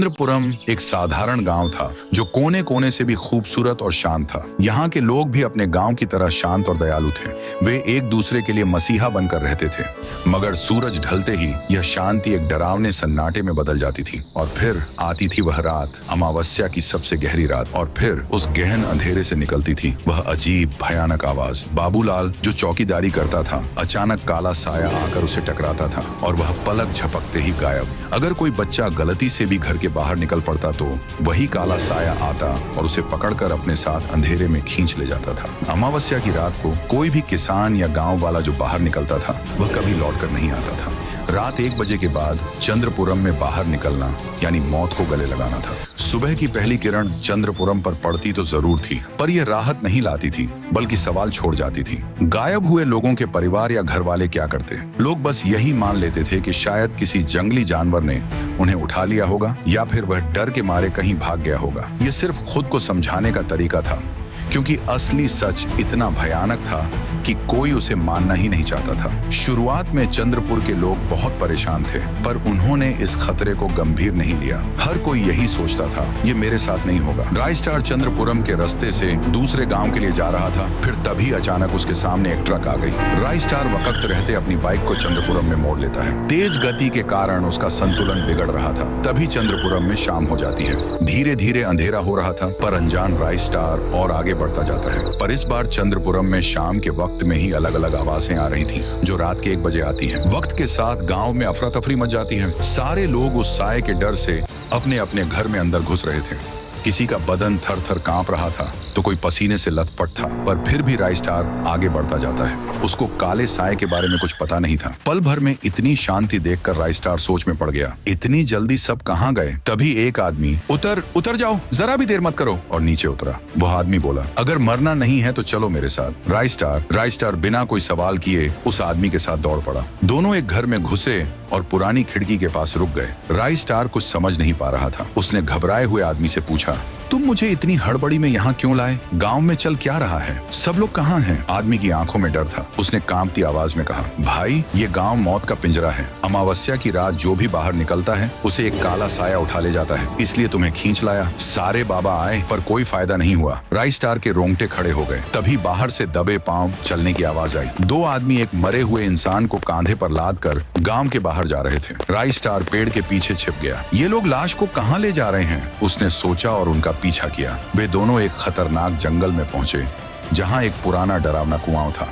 चंद्रपुरम एक साधारण गांव था जो कोने कोने से भी खूबसूरत और शांत था। यहाँ के लोग भी अपने गांव की तरह शांत और दयालु थे। वे एक दूसरे के लिए मसीहा बनकर रहते थे। मगर सूरज ढलते ही यह शांति एक डरावने सन्नाटे में बदल जाती थी। और फिर आती थी वह रात, अमावस्या की सबसे गहरी रात। और फिर उस गहन अंधेरे से निकलती थी वह अजीब भयानक आवाज। बाबूलाल जो चौकीदारी करता था, अचानक काला साया आकर उसे टकराता था और वह पलक झपकते ही गायब। अगर कोई बच्चा गलती से भी घर के बाहर निकल पड़ता तो वही काला साया आता और उसे पकड़कर अपने साथ अंधेरे में खींच ले जाता था। अमावस्या की रात को कोई भी किसान या गांव वाला जो बाहर निकलता था वह कभी लौटकर नहीं आता था। रात 1 बजे के बाद चंद्रपुरम में बाहर निकलना यानी मौत को गले लगाना था। सुबह की पहली किरण चंद्रपुरम पर पड़ती तो जरूर थी, पर यह राहत नहीं लाती थी, बल्कि सवाल छोड़ जाती थी। गायब हुए लोगों के परिवार या घर वाले क्या करते? लोग बस यही मान लेते थे कि शायद किसी जंगली जानवर ने उन्हें उठा लिया होगा या फिर वह डर के मारे कहीं भाग गया होगा। यह सिर्फ खुद को समझाने का तरीका था, क्योंकि असली सच इतना भयानक था कि कोई उसे मानना ही नहीं चाहता था। शुरुआत में चंद्रपुर के लोग बहुत परेशान थे, पर उन्होंने इस खतरे को गंभीर नहीं लिया। हर कोई यही सोचता था, ये मेरे साथ नहीं होगा। रायस्टार चंद्रपुरम के रास्ते से दूसरे गांव के लिए जा रहा था। फिर तभी अचानक उसके सामने एक ट्रक आ गई। रायस्टार वक्त रहते अपनी बाइक को चंद्रपुरम में मोड़ लेता है। तेज गति के कारण उसका संतुलन बिगड़ रहा था। तभी चंद्रपुरम में शाम हो जाती है। धीरे धीरे अंधेरा हो रहा था, पर अनजान रायस्टार और आगे बढ़ता जाता है। पर इस बार चंद्रपुरम में शाम के वक्त में ही अलग अलग आवाजें आ रही थीं, जो रात के 1 बजे आती हैं। वक्त के साथ गांव में अफरा तफरी मच जाती है। सारे लोग उस साए के डर से अपने अपने घर में अंदर घुस रहे थे। किसी का बदन थर थर कांप रहा था तो कोई पसीने से लथपथ था, पर फिर भी रायस्टार आगे बढ़ता जाता है। उसको काले साए के बारे में कुछ पता नहीं था। पल भर में इतनी शांति देखकर रायस्टार सोच में पड़ गया, इतनी जल्दी सब कहाँ गए? तभी एक आदमी उतर जाओ, जरा भी देर मत करो, और नीचे उतरा। वह आदमी बोला, अगर मरना नहीं है तो चलो मेरे साथ। रायस्टार बिना कोई सवाल किए उस आदमी के साथ दौड़ पड़ा। दोनों एक घर में घुसे और पुरानी खिड़की के पास रुक गए। रायस्टार कुछ समझ नहीं पा रहा था। उसने घबराए हुए आदमी से पूछा, तुम मुझे इतनी हड़बड़ी में यहाँ क्यों लाए? गांव में चल क्या रहा है? सब लोग कहाँ हैं? आदमी की आंखों में डर था। उसने कांपती आवाज में कहा, भाई ये गांव मौत का पिंजरा है। अमावस्या की रात जो भी बाहर निकलता है उसे एक काला साया उठा ले जाता है, इसलिए तुम्हें खींच लाया। सारे बाबा आए पर कोई फायदा नहीं हुआ। रायस्टार के रोंगटे खड़े हो गए। तभी बाहर से दबे पांव चलने की आवाज आई। 2 आदमी एक मरे हुए इंसान को कांधे पर लाद कर गांव के बाहर जा रहे थे। रायस्टार पेड़ के पीछे छिप गया। ये लोग लाश को कहाँ ले जा रहे हैं? उसने सोचा और उनका पीछा किया। वे दोनों एक खतरनाक जंगल में पहुंचे, जहां एक पुराना डरावना कुआं था।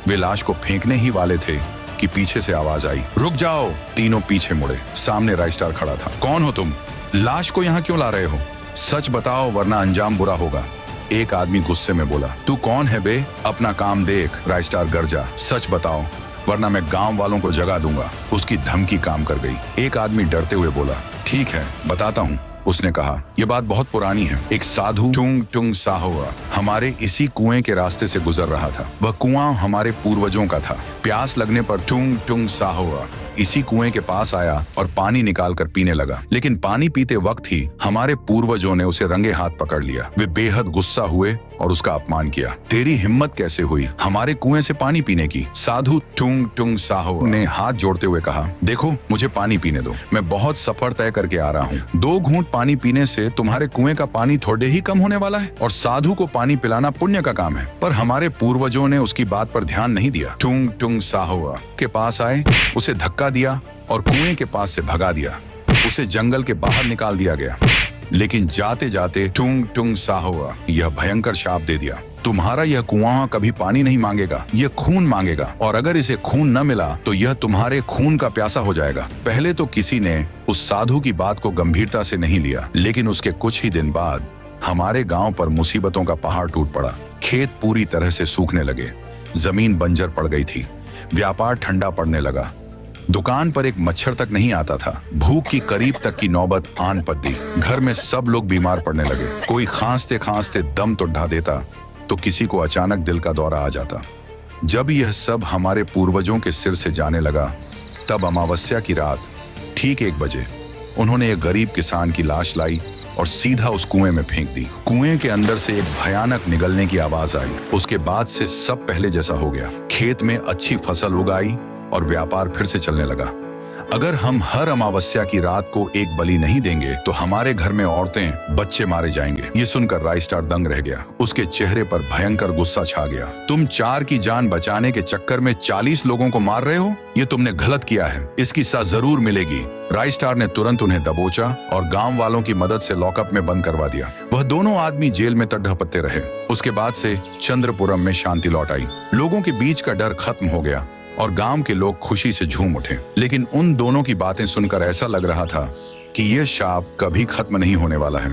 वे लाश को फेंकने ही वाले थे कि पीछे से आवाज आई, रुक जाओ। तीनों पीछे मुड़े। सामने रायस्टार खड़ा था। कौन हो तुम? लाश को यहाँ क्यों ला रहे हो? सच बताओ वरना अंजाम बुरा होगा। एक आदमी गुस्से में बोला, तू कौन है बे? अपना काम देख। रायस्टार गरजा, सच बताओ वरना मैं गांव वालों को जगा दूंगा। उसकी धमकी काम कर गई। एक आदमी डरते हुए बोला, ठीक है बताता हूँ। उसने कहा, यह बात बहुत पुरानी है। एक साधु टुंग साहुआ हमारे इसी कुएं के रास्ते से गुजर रहा था। वह कुआं हमारे पूर्वजों का था। प्यास लगने पर टुंग साहुआ इसी कुएं के पास आया और पानी निकाल कर पीने लगा। लेकिन पानी पीते वक्त ही हमारे पूर्वजों ने उसे रंगे हाथ पकड़ लिया। वे बेहद गुस्सा हुए और उसका अपमान किया। तेरी हिम्मत कैसे हुई हमारे कुएं से पानी पीने की? साधु टुंग साहुआ ने हाथ जोड़ते हुए कहा, देखो मुझे पानी पीने दो। मैं बहुत सफर तय करके आ रहा हूँ। 2 घूंट पानी पीने से तुम्हारे कुएं का पानी थोड़े ही कम होने वाला है। और साधु को पानी पिलाना पुण्य का काम है। पर हमारे पूर्वजों ने उसकी बात पर ध्यान नहीं दिया। टुंग साहुआ के पास आए, उसे धक्का दिया और कुएं के पास से भगा दिया। उसे जंगल के बाहर निकाल दिया गया। लेकिन जाते जाते टुंग साहुआ यह भयंकर शाप दे दिया, तुम्हारा यह कुआं कभी पानी नहीं मांगेगा, यह खून मांगेगा। और अगर इसे खून न मिला तो यह तुम्हारे खून का प्यासा हो जाएगा। पहले तो किसी ने उस साधु की बात को गंभीरता से नहीं लिया, लेकिन उसके कुछ ही दिन बाद हमारे गांव पर मुसीबतों का पहाड़ टूट पड़ा। खेत पूरी तरह से सूखने लगे। जमीन बंजर पड़ गई थी। व्यापार ठंडा पड़ने लगा। दुकान पर एक मच्छर तक नहीं आता था। भूख की करीब तक की नौबत आन पड़ी। घर में सब लोग बीमार पड़ने लगे। कोई खांसते खांसते दम तो ढा देता तो किसी को अचानक दिल का दौरा आ जाता। जब यह सब हमारे पूर्वजों के सिर से जाने लगा, तब अमावस्या की रात ठीक 1 बजे उन्होंने एक गरीब किसान की लाश लाई और सीधा उस कुएं में फेंक दी। कुएं के अंदर से एक भयानक निगलने की आवाज आई। उसके बाद से सब पहले जैसा हो गया। खेत में अच्छी फसल उगाई और व्यापार फिर से चलने लगा। अगर हम हर अमावस्या की रात को एक बलि नहीं देंगे तो हमारे घर में औरतें बच्चे मारे जाएंगे। ये सुनकर राइस्टार दंग रह गया। उसके चेहरे पर भयंकर गुस्सा छा गया। तुम 4 की जान बचाने के चक्कर में 40 लोगों को मार रहे हो? ये तुमने गलत किया है, इसकी सजा जरूर मिलेगी। राइस्टार ने तुरंत उन्हें दबोचा और गांव वालों की मदद से लॉकअप में बंद करवा दिया। वह दोनों आदमी जेल में तड़पते रहे। उसके बाद से चंद्रपुरम में शांति लौट आई। लोगों के बीच का डर खत्म हो गया और गांव के लोग खुशी से झूम उठे। लेकिन उन दोनों की बातें सुनकर ऐसा लग रहा था कि यह शाप कभी खत्म नहीं होने वाला है।